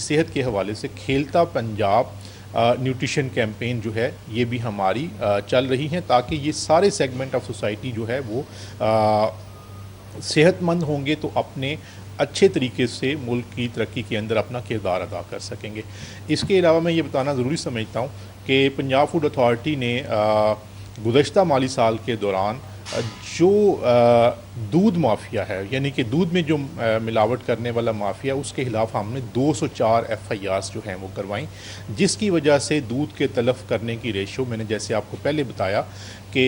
صحت کے حوالے سے کھیلتا پنجاب نیوٹریشن کیمپین جو ہے یہ بھی ہماری چل رہی ہیں، تاکہ یہ سارے سیگمنٹ آف سوسائٹی جو ہے وہ صحت مند ہوں گے تو اپنے اچھے طریقے سے ملک کی ترقی کے اندر اپنا کردار ادا کر سکیں گے۔ اس کے علاوہ میں یہ بتانا ضروری سمجھتا ہوں کہ پنجاب فوڈ اتھارٹی نے گزشتہ مالی سال کے دوران جو دودھ مافیا ہے، یعنی کہ دودھ میں جو ملاوٹ کرنے والا مافیا، اس کے خلاف ہم نے 204 FIRs جو ہیں وہ کروائیں، جس کی وجہ سے دودھ کے تلف کرنے کی ریشو میں نے جیسے آپ کو پہلے بتایا کہ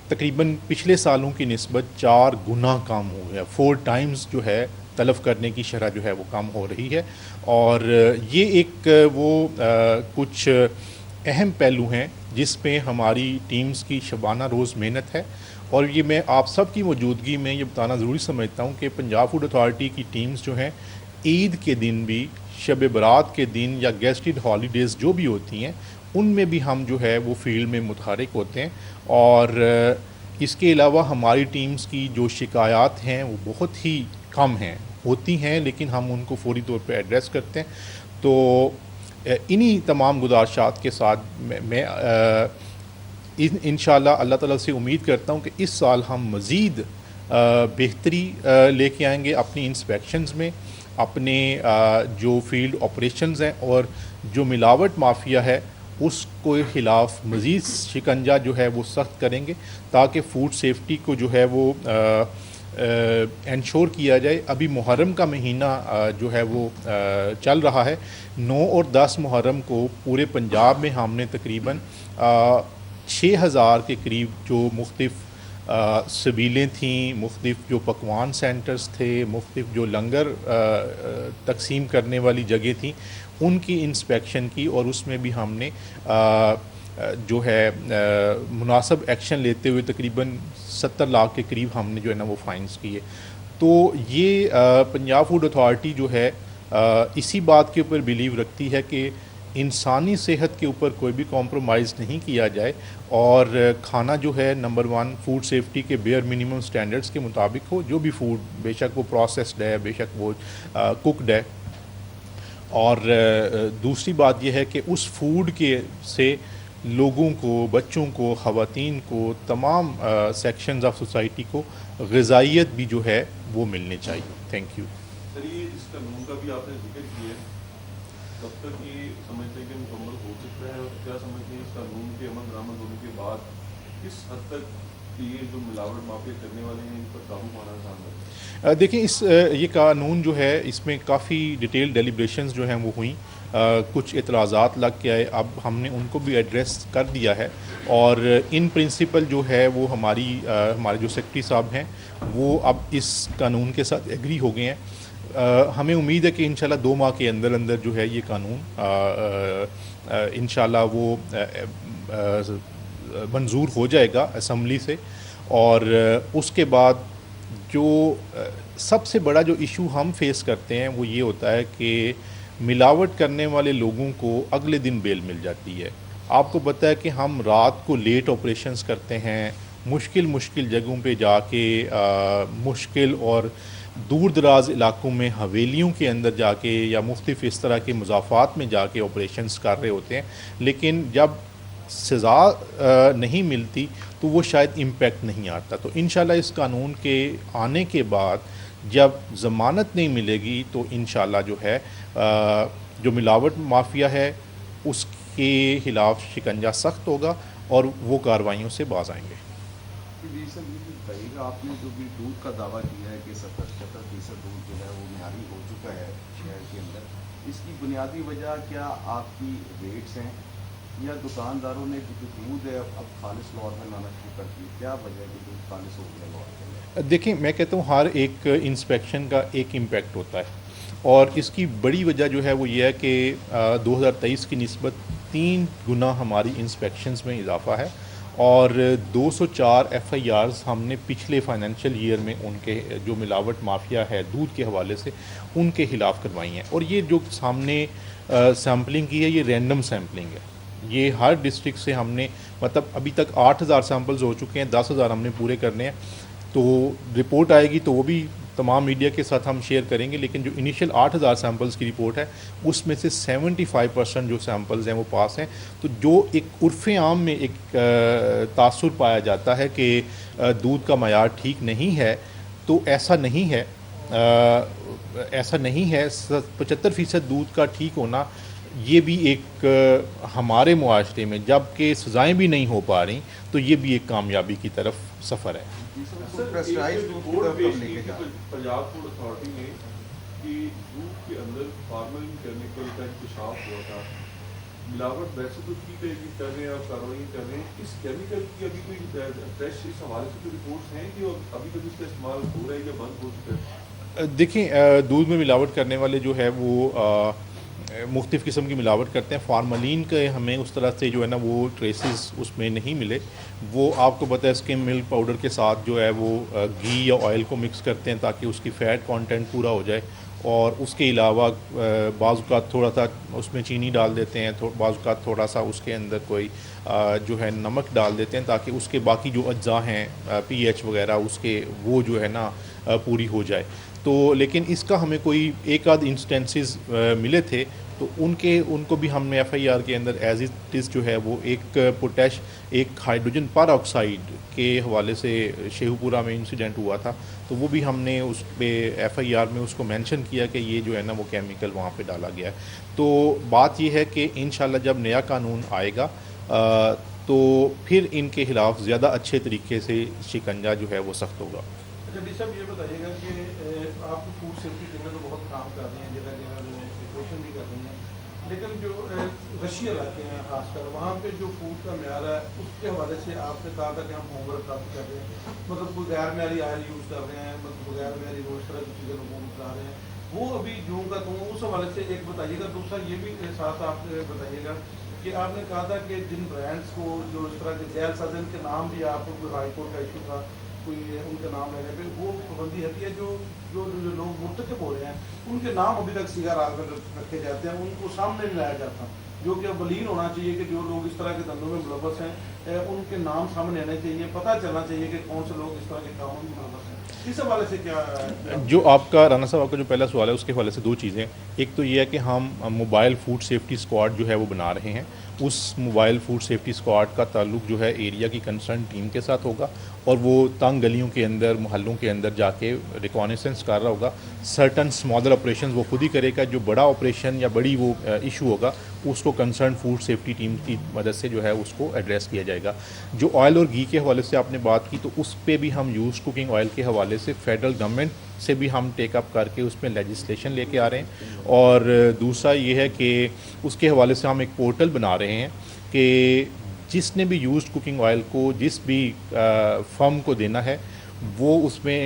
تقریباً پچھلے سالوں کی نسبت 4 گنا کم ہو گیا، 4 ٹائمز جو ہے تلف کرنے کی شرح جو ہے وہ کم ہو رہی ہے۔ اور یہ ایک وہ کچھ اہم پہلو ہیں جس پہ ہماری ٹیمز کی شبانہ روز محنت ہے، اور یہ میں آپ سب کی موجودگی میں یہ بتانا ضروری سمجھتا ہوں کہ پنجاب فوڈ اتھارٹی کی ٹیمز جو ہیں عید کے دن بھی، شب برات کے دن یا گیسٹڈ ہالیڈیز جو بھی ہوتی ہیں ان میں بھی ہم جو ہے وہ فیلڈ میں متحرک ہوتے ہیں۔ اور اس کے علاوہ ہماری ٹیمز کی جو شکایات ہیں وہ بہت ہی کم ہیں، ہوتی ہیں لیکن ہم ان کو فوری طور پہ ایڈریس کرتے ہیں۔ تو انہی تمام گزارشات کے ساتھ میں انشاءاللہ اللہ تعالیٰ سے امید کرتا ہوں کہ اس سال ہم مزید بہتری لے کے آئیں گے اپنی انسپیکشنز میں، اپنے جو فیلڈ آپریشنز ہیں، اور جو ملاوٹ مافیا ہے اس کو خلاف مزید شکنجہ جو ہے وہ سخت کریں گے، تاکہ فوڈ سیفٹی کو جو ہے وہ انشور کیا جائے۔ ابھی محرم کا مہینہ جو ہے وہ چل رہا ہے، 9 اور 10 محرم کو پورے پنجاب میں ہم نے تقریباً 6000 کے قریب جو مختلف سبیلیں تھیں، مختلف جو پکوان سینٹرز تھے، مختلف جو لنگر تقسیم کرنے والی جگہ تھیں، ان کی انسپیکشن کی، اور اس میں بھی ہم نے جو ہے مناسب ایکشن لیتے ہوئے تقریباً 70 لاکھ کے قریب ہم نے جو ہے نا وہ فائنز کیے۔ تو یہ پنجاب فوڈ اتھارٹی جو ہے اسی بات کے اوپر بیلیو رکھتی ہے کہ انسانی صحت کے اوپر کوئی بھی کمپرومائز نہیں کیا جائے، اور کھانا جو ہے نمبر 1 فوڈ سیفٹی کے بیئر منیمم سٹینڈرڈز کے مطابق ہو، جو بھی فوڈ، بے شک وہ پروسیسڈ ہے، بے شک وہ کوکڈ ہے۔ اور دوسری بات یہ ہے کہ اس فوڈ کے سے لوگوں کو، بچوں کو، خواتین کو، تمام سیکشنز آف سوسائٹی کو غذائیت بھی جو ہے وہ ملنی چاہیے۔ Thank you. سر، یہ اس قانون کا بھی آپ نے ذکر کیا ہے، کب تک یہ سمجھتے ہیں کہ مکمل ہو سکتا ہے، اور کیا سمجھتے ہیں اس قانون کے عمل درآمد ہونے کے بعد کس حد تک یہ جو ملاوٹ مافیا کرنے والے ہیں ان پر قابو پانا آسان ہوگا؟ دیکھیں یہ قانون جو ہے اس میں کافی ڈیٹیل ڈیلیبریشنز جو ہیں وہ ہوئیں، کچھ اعتراضات لگ کے آئے، اب ہم نے ان کو بھی ایڈریس کر دیا ہے، اور ان پرنسپل جو ہے وہ ہمارے جو سیکرٹری صاحب ہیں وہ اب اس قانون کے ساتھ ایگری ہو گئے ہیں۔ ہمیں امید ہے کہ انشاءاللہ 2 ماہ کے اندر اندر جو ہے یہ قانون انشاءاللہ وہ منظور ہو جائے گا اسمبلی سے، اور اس کے بعد جو سب سے بڑا جو ایشو ہم فیس کرتے ہیں وہ یہ ہوتا ہے کہ ملاوٹ کرنے والے لوگوں کو اگلے دن بیل مل جاتی ہے۔ آپ کو پتہ ہے کہ ہم رات کو لیٹ آپریشنز کرتے ہیں، مشکل جگہوں پہ جا کے، مشکل اور دور دراز علاقوں میں، حویلیوں کے اندر جا کے، یا مختلف اس طرح کے مضافات میں جا کے آپریشنز کر رہے ہوتے ہیں، لیکن جب سزا نہیں ملتی تو وہ شاید امپیکٹ نہیں آتا۔ تو انشاءاللہ اس قانون کے آنے کے بعد جب ضمانت نہیں ملے گی تو انشاءاللہ جو ہے جو ملاوٹ مافیا ہے اس کے خلاف شکنجہ سخت ہوگا، اور وہ کارروائیوں سے باز آئیں گے۔ جی سر، یہ بتائیے گا، آپ نے جو بھی دودھ کا دعویٰ کیا ہے کہ 70-75% دودھ جو ہے وہ معیاری ہو چکا ہے شہر کے اندر، اس کی بنیادی وجہ کیا آپ کی ریٹس ہیں، یا دکانداروں نے جو دودھ ہے اب خالص لاہور میں لانا شروع کر دی؟ کیا وجہ ہے کہ دودھ خالص ہو گیا لاہور کے اندر؟ دیکھیں، میں کہتا ہوں ہر ایک انسپیکشن کا ایک امپیکٹ ہوتا ہے، اور اس کی بڑی وجہ جو ہے وہ یہ ہے کہ 2023 کی نسبت 3 گنا ہماری انسپیکشنز میں اضافہ ہے، اور 204 FIRs ہم نے پچھلے فائنینشیل ایئر میں ان کے جو ملاوٹ مافیا ہے دودھ کے حوالے سے ان کے خلاف کروائی ہیں۔ اور یہ جو سامنے سیمپلنگ کی ہے یہ رینڈم سیمپلنگ ہے، یہ ہر ڈسٹرکٹ سے ہم نے، مطلب ابھی تک 8000 سیمپلز ہو چکے ہیں، 10000 ہم نے پورے کرنے ہیں، تو رپورٹ آئے گی تو وہ بھی تمام میڈیا کے ساتھ ہم شیئر کریں گے، لیکن جو انیشیل 8,000 سیمپلز کی رپورٹ ہے اس میں سے 75% جو سیمپلز ہیں وہ پاس ہیں. تو جو ایک عرف عام میں ایک تاثر پایا جاتا ہے کہ دودھ کا معیار ٹھیک نہیں ہے، تو ایسا نہیں ہے. ایسا نہیں ہے. 75% دودھ کا ٹھیک ہونا یہ بھی ایک ہمارے معاشرے میں جب کہ سزائیں بھی نہیں ہو پا رہی تو یہ بھی ایک کامیابی کی طرف سفر ہے. پریسٹرائز دودھ کی طرف ہم لے کے جا رہے ہیں. پنجاب فوڈ اتھارٹی نے کہ دودھ کے اندر فارملن کیمیکل کا انکشاف ہوا تھا. ملاوٹ ویسے تو ٹھیک ہے کہ کر رہے ہیں اور کارروائی کر رہے ہیں. اس کیمیکل کی ابھی کوئی فریش اس حوالے سے کوئی رپورٹس ہیں کہ ابھی تک اس کا استعمال ہو رہا ہے یا بند ہو چکا ہے؟ دیکھیں دودھ میں ملاوٹ کرنے والے جو ہے وہ مختلف قسم کی ملاوٹ کرتے ہیں. فارملین کے ہمیں اس طرح سے جو ہے نا وہ ٹریسز اس میں نہیں ملے. وہ آپ کو پتہ ہے اسکم ملک پاؤڈر کے ساتھ جو ہے وہ گھی یا آئل کو مکس کرتے ہیں تاکہ اس کی فیٹ کانٹینٹ پورا ہو جائے، اور اس کے علاوہ بعض اوقات تھوڑا سا اس میں چینی ڈال دیتے ہیں، بعض اوقات تھوڑا سا اس کے اندر کوئی جو ہے نمک ڈال دیتے ہیں تاکہ اس کے باقی جو اجزاء ہیں پی ایچ وغیرہ اس کے وہ جو ہے نا پوری ہو جائے. تو لیکن اس کا ہمیں کوئی ایک آدھ انسٹنسز ملے تھے، تو ان کو بھی ہم نے ایف آئی آر کے اندر ایز اٹ از جو ہے وہ ایک پوٹیش ایک ہائیڈروجن پر آکسائڈ کے حوالے سے شیخو پورہ میں انسیڈنٹ ہوا تھا، تو وہ بھی ہم نے اس پہ ایف آئی آر میں اس کو مینشن کیا کہ یہ جو ہے نا وہ کیمیکل وہاں پہ ڈالا گیا ہے. تو بات یہ ہے کہ انشاءاللہ جب نیا قانون آئے گا تو پھر ان کے خلاف زیادہ اچھے طریقے سے شکنجہ جو ہے وہ سخت ہوگا. اچھا ڈی صاحب یہ بتائیے گا کہ آپ کو فوڈ سیفٹی کے اندر تو بہت کام کر رہے ہیں، جگہ جگہ جو ہے کوشن بھی کر رہے ہیں، لیکن جو رشی علاقے ہیں خاص کر وہاں پہ جو فوڈ کا معیار ہے اس کے حوالے سے آپ نے کہا تھا کہ ہم ہوم ورک کافی کر رہے ہیں، مطلب کوئی غیر معیاری آئل یوز کر رہے ہیں، مطلب غیر معیاری روز طرح کی چیزیں لوگوں کو کھلا رہے ہیں. وہ ابھی جو کا تو اس حوالے سے ایک بتائیے گا. دوسرا یہ بھی ساتھ آپ بتائیے گا کہ آپ نے کہا تھا کہ جن برانڈس کو جو اس طرح کے جیل سازن کے نام بھی آپ کو کوئی ہائی کورٹ کا ایشو تھا کوئی ان کے نام لینے پہ وہ پابندی ہے کہ جو لوگ مرتکب ہو رہے ہیں ان کے نام ابھی تک سیگا راز میں رکھے جاتے ہیں، ان کو سامنے نہیں لایا جاتا، جو کہ ابلین ہونا چاہیے کہ جو لوگ اس طرح کے دھندوں میں ملوث ہیں ان کے نام سامنے آنے چاہیے، پتہ چلنا چاہیے کہ کون سے لوگ اس طرح کے کاموں میں ملوث ہیں. اس حوالے سے کیا ہے؟ جو آپ کا رانا صاحب آپ کا جو پہلا سوال ہے اس کے حوالے سے دو چیزیں. ایک تو یہ ہے کہ ہم موبائل فوڈ سیفٹی اسکواڈ جو ہے وہ بنا رہے ہیں. اس موبائل فوڈ سیفٹی اسکواڈ کا تعلق جو ہے ایریا کی کنسرن ٹیم کے ساتھ ہوگا، اور وہ تنگ گلیوں کے اندر محلوں کے اندر جا کے ریکانیسنس کر رہا ہوگا. سرٹن اسمالر آپریشنز وہ خود ہی کرے گا. جو بڑا آپریشن یا بڑی وہ ایشو ہوگا اس کو کنسرن فوڈ سیفٹی ٹیم کی مدد سے جو ہے اس کو ایڈریس کیا جائے گا. جو آئل اور گھی کے حوالے سے آپ نے بات کی تو اس پہ بھی ہم یوز کوکنگ آئل کے حوالے سے فیڈرل گورنمنٹ سے بھی ہم ٹیک اپ کر کے اس میں لیجسلیشن لے کے آ رہے ہیں. اور دوسرا یہ ہے کہ اس کے حوالے سے ہم ایک پورٹل بنا رہے ہیں کہ جس نے بھی یوزڈ کوکنگ آئل کو جس بھی فرم کو دینا ہے وہ اس میں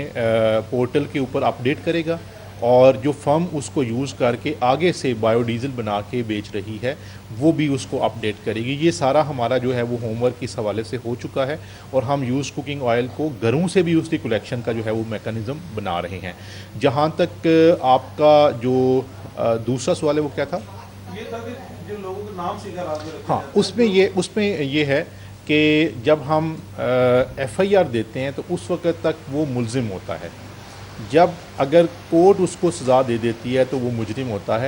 پورٹل کے اوپر اپڈیٹ کرے گا، اور جو فرم اس کو یوز کر کے آگے سے بایو ڈیزل بنا کے بیچ رہی ہے وہ بھی اس کو اپڈیٹ کرے گی. یہ سارا ہمارا جو ہے وہ ہوم ورک اس حوالے سے ہو چکا ہے، اور ہم یوز کوکنگ آئل کو گھروں سے بھی اس کی کلیکشن کا جو ہے وہ میکانزم بنا رہے ہیں. جہاں تک آپ کا جو دوسرا سوال ہے وہ کیا تھا؟ یہ تھا کہ جن لوگوں کے نام سیگا راز میں رکھے ہاں، جاتے ہیں اس میں یہ ہے کہ جب ہم ایف آئی آر دیتے ہیں تو اس وقت تک وہ ملزم ہوتا ہے. جب اگر کورٹ اس کو سزا دے دیتی ہے تو وہ مجرم ہوتا ہے.